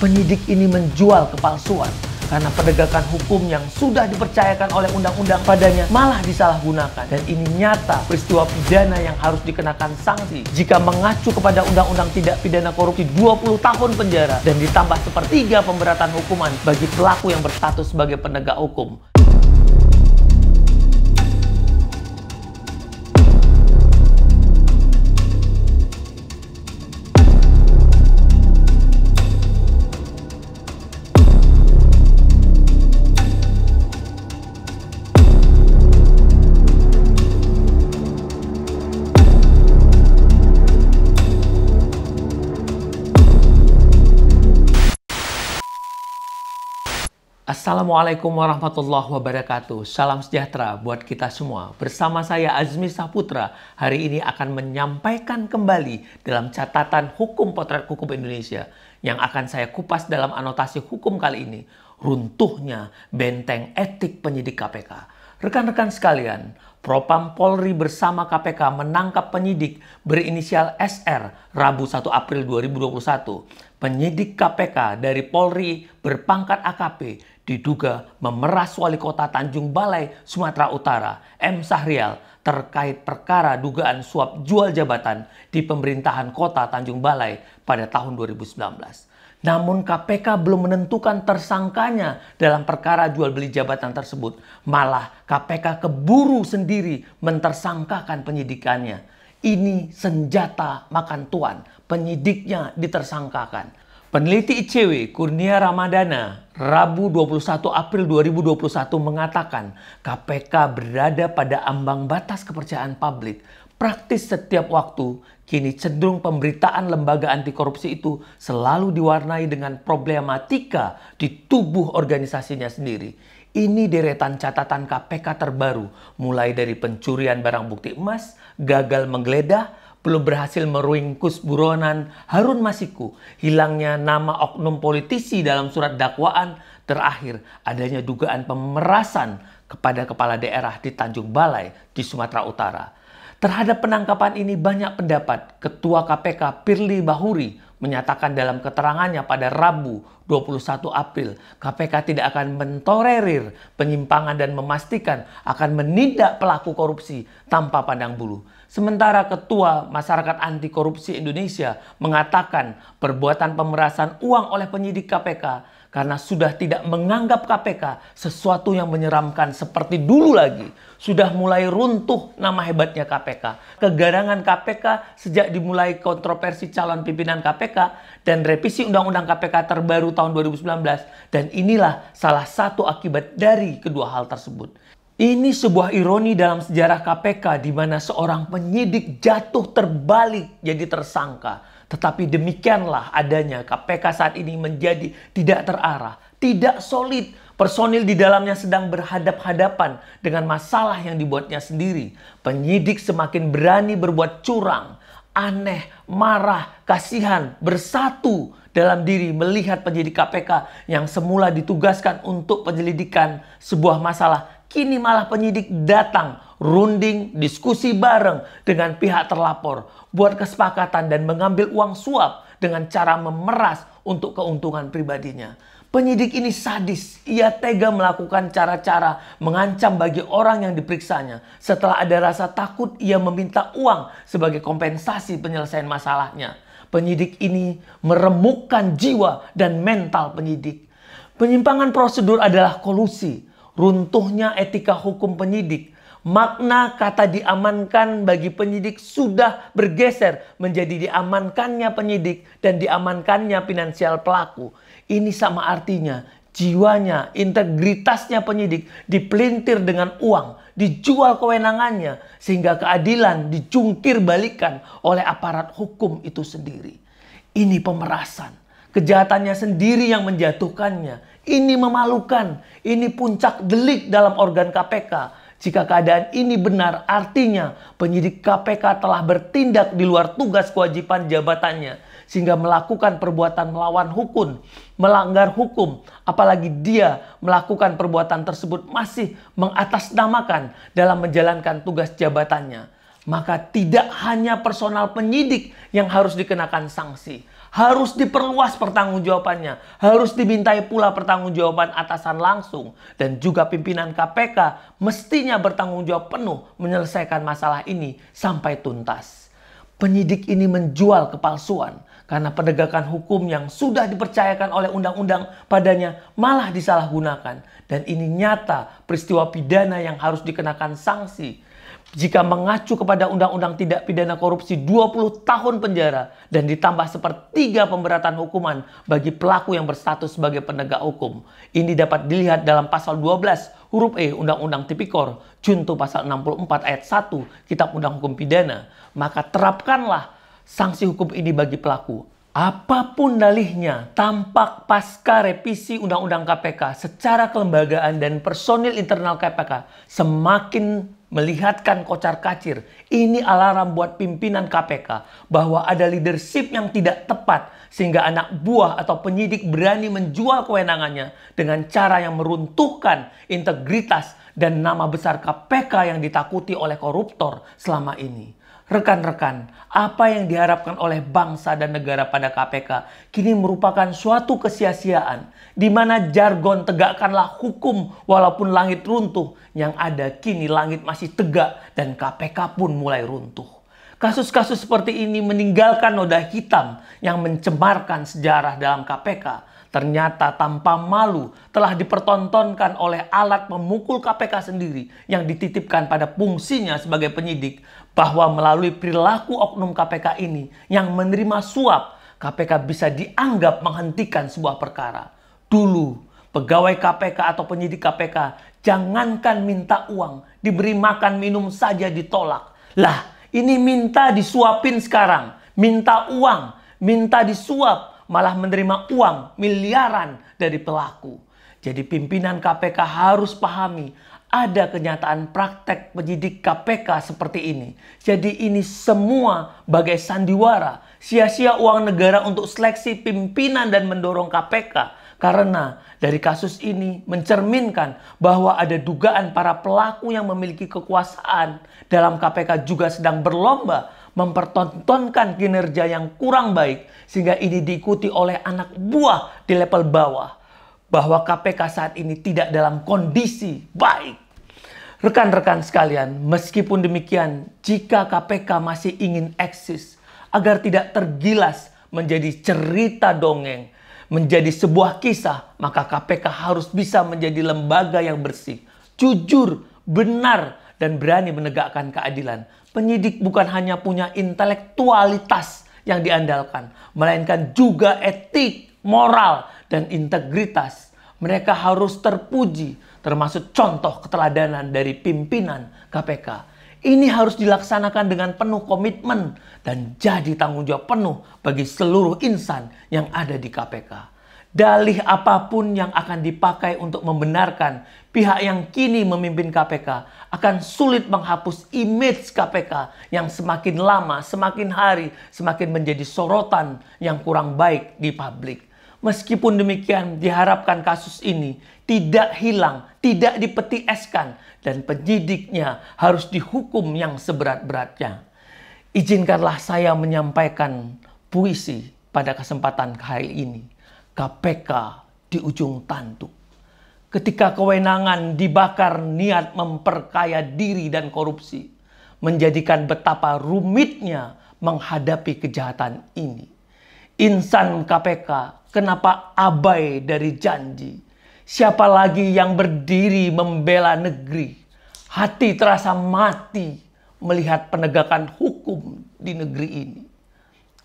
Penyidik ini menjual kepalsuan karena penegakan hukum yang sudah dipercayakan oleh undang-undang padanya malah disalahgunakan. Dan ini nyata peristiwa pidana yang harus dikenakan sanksi jika mengacu kepada undang-undang tidak pidana korupsi 20 tahun penjara dan ditambah sepertiga pemberatan hukuman bagi pelaku yang berstatus sebagai penegak hukum. Assalamualaikum warahmatullahi wabarakatuh. Salam sejahtera buat kita semua. Bersama saya Azmi Saputra, hari ini akan menyampaikan kembali dalam catatan hukum potret hukum Indonesia yang akan saya kupas dalam anotasi hukum kali ini. Runtuhnya benteng etik penyidik KPK. Rekan-rekan sekalian, Propam Polri bersama KPK menangkap penyidik berinisial SR Rabu 1 April 2021. Penyidik KPK dari Polri berpangkat AKP diduga memeras wali kota Tanjung Balai, Sumatera Utara, M. Sahrial, terkait perkara dugaan suap jual jabatan di pemerintahan kota Tanjung Balai pada tahun 2019. Namun KPK belum menentukan tersangkanya dalam perkara jual beli jabatan tersebut. Malah KPK keburu sendiri mentersangkakan penyidikannya. Ini senjata makan tuan, penyidiknya ditersangkakan. Peneliti ICW Kurnia Ramadana Rabu 21 April 2021 mengatakan KPK berada pada ambang batas kepercayaan publik. Praktis setiap waktu, kini cenderung pemberitaan lembaga anti korupsi itu selalu diwarnai dengan problematika di tubuh organisasinya sendiri. Ini deretan catatan KPK terbaru, mulai dari pencurian barang bukti emas, gagal menggeledah, belum berhasil meringkus buronan Harun Masiku, hilangnya nama oknum politisi dalam surat dakwaan, terakhir adanya dugaan pemerasan kepada kepala daerah di Tanjung Balai di Sumatera Utara. Terhadap penangkapan ini banyak pendapat. Ketua KPK Firly Bahuri menyatakan dalam keterangannya pada Rabu 21 April, KPK tidak akan mentolerir penyimpangan dan memastikan akan menindak pelaku korupsi tanpa pandang bulu. Sementara Ketua Masyarakat Anti Korupsi Indonesia mengatakan perbuatan pemerasan uang oleh penyidik KPK karena sudah tidak menganggap KPK sesuatu yang menyeramkan seperti dulu lagi. Sudah mulai runtuh nama hebatnya KPK. Kegarangan KPK sejak dimulai kontroversi calon pimpinan KPK dan revisi Undang-Undang KPK terbaru tahun 2019. Dan inilah salah satu akibat dari kedua hal tersebut. Ini sebuah ironi dalam sejarah KPK di mana seorang penyidik jatuh terbalik jadi tersangka. Tetapi demikianlah adanya KPK saat ini menjadi tidak terarah, tidak solid. Personil di dalamnya sedang berhadap-hadapan dengan masalah yang dibuatnya sendiri. Penyidik semakin berani berbuat curang, aneh, marah, kasihan, bersatu dalam diri melihat penyidik KPK yang semula ditugaskan untuk penyelidikan sebuah masalah. Kini malah penyidik datang, runding, diskusi bareng dengan pihak terlapor, buat kesepakatan dan mengambil uang suap dengan cara memeras untuk keuntungan pribadinya. Penyidik ini sadis, ia tega melakukan cara-cara mengancam bagi orang yang diperiksanya. Setelah ada rasa takut, ia meminta uang sebagai kompensasi penyelesaian masalahnya. Penyidik ini meremukkan jiwa dan mental penyidik. Penyimpangan prosedur adalah kolusi. Runtuhnya etika hukum penyidik. Makna kata diamankan bagi penyidik sudah bergeser menjadi diamankannya penyidik dan diamankannya finansial pelaku. Ini sama artinya jiwanya, integritasnya penyidik dipelintir dengan uang, dijual kewenangannya sehingga keadilan dijungkir balikan oleh aparat hukum itu sendiri. Ini pemerasan. Kejahatannya sendiri yang menjatuhkannya. Ini memalukan. Ini puncak delik dalam organ KPK. Jika keadaan ini benar, artinya penyidik KPK telah bertindak di luar tugas kewajiban jabatannya. Sehingga melakukan perbuatan melawan hukum, melanggar hukum. Apalagi dia melakukan perbuatan tersebut masih mengatasnamakan dalam menjalankan tugas jabatannya. Maka tidak hanya personal penyidik yang harus dikenakan sanksi. harus diperluas pertanggungjawabannya, harus dimintai pula pertanggungjawaban atasan langsung, dan juga pimpinan KPK mestinya bertanggung jawab penuh menyelesaikan masalah ini sampai tuntas. Penyidik ini menjual kepalsuan karena penegakan hukum yang sudah dipercayakan oleh undang-undang padanya malah disalahgunakan, dan ini nyata peristiwa pidana yang harus dikenakan sanksi. Jika mengacu kepada Undang-Undang Tindak Pidana Korupsi 20 tahun penjara dan ditambah sepertiga pemberatan hukuman bagi pelaku yang berstatus sebagai penegak hukum. Ini dapat dilihat dalam pasal 12 huruf E Undang-Undang Tipikor junto pasal 64 ayat 1 Kitab Undang Hukum Pidana. Maka terapkanlah sanksi hukum ini bagi pelaku. Apapun dalihnya, tampak pasca revisi Undang-Undang KPK secara kelembagaan dan personil internal KPK semakin melihatkan kocar-kacir. Ini alarm buat pimpinan KPK bahwa ada leadership yang tidak tepat sehingga anak buah atau penyidik berani menjual kewenangannya dengan cara yang meruntuhkan integritas dan nama besar KPK yang ditakuti oleh koruptor selama ini. Rekan-rekan, apa yang diharapkan oleh bangsa dan negara pada KPK kini merupakan suatu kesia-siaan, di mana jargon tegakkanlah hukum walaupun langit runtuh, yang ada kini langit masih tegak dan KPK pun mulai runtuh. Kasus-kasus seperti ini meninggalkan noda hitam yang mencemarkan sejarah dalam KPK. Ternyata tanpa malu telah dipertontonkan oleh alat memukul KPK sendiri yang dititipkan pada fungsinya sebagai penyidik, bahwa melalui perilaku oknum KPK ini yang menerima suap, KPK bisa dianggap menghentikan sebuah perkara. Dulu, pegawai KPK atau penyidik KPK jangankan minta uang, diberi makan minum saja ditolak. Lah, ini minta disuapin sekarang, minta uang, minta disuap, malah menerima uang miliaran dari pelaku. Jadi pimpinan KPK harus pahami ada kenyataan praktek penyidik KPK seperti ini. Jadi ini semua bagai sandiwara, sia-sia uang negara untuk seleksi pimpinan dan mendorong KPK. Karena dari kasus ini mencerminkan bahwa ada dugaan para pelaku yang memiliki kekuasaan dalam KPK juga sedang berlomba mempertontonkan kinerja yang kurang baik, sehingga ini diikuti oleh anak buah di level bawah, bahwa KPK saat ini tidak dalam kondisi baik. Rekan-rekan sekalian, meskipun demikian, jika KPK masih ingin eksis agar tidak tergilas menjadi cerita dongeng, menjadi sebuah kisah, maka KPK harus bisa menjadi lembaga yang bersih, jujur, benar, dan berani menegakkan keadilan. Penyidik bukan hanya punya intelektualitas yang diandalkan, melainkan juga etik, moral, dan integritas. Mereka harus terpuji, termasuk contoh keteladanan dari pimpinan KPK. Ini harus dilaksanakan dengan penuh komitmen dan jadi tanggung jawab penuh bagi seluruh insan yang ada di KPK. Dalih apapun yang akan dipakai untuk membenarkan pihak yang kini memimpin KPK akan sulit menghapus image KPK yang semakin lama, semakin hari, semakin menjadi sorotan yang kurang baik di publik. Meskipun demikian, diharapkan kasus ini tidak hilang, tidak dipeti eskan, dan penyidiknya harus dihukum yang seberat-beratnya. Izinkanlah saya menyampaikan puisi pada kesempatan kali ini. KPK di ujung tanduk. Ketika kewenangan dibakar niat memperkaya diri dan korupsi, menjadikan betapa rumitnya menghadapi kejahatan ini. Insan KPK kenapa abai dari janji? Siapa lagi yang berdiri membela negeri? Hati terasa mati melihat penegakan hukum di negeri ini.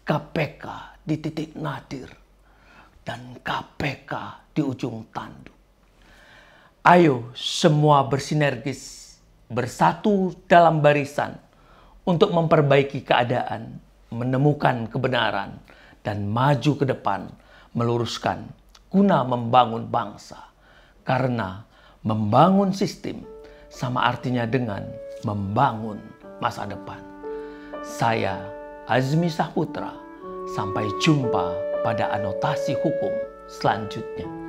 KPK di titik nadir dan KPK di ujung tanduk. Ayo semua bersinergis, bersatu dalam barisan untuk memperbaiki keadaan, menemukan kebenaran, dan maju ke depan, meluruskan guna membangun bangsa. Karena membangun sistem sama artinya dengan membangun masa depan. Saya Azmi Saputra, sampai jumpa pada anotasi hukum selanjutnya.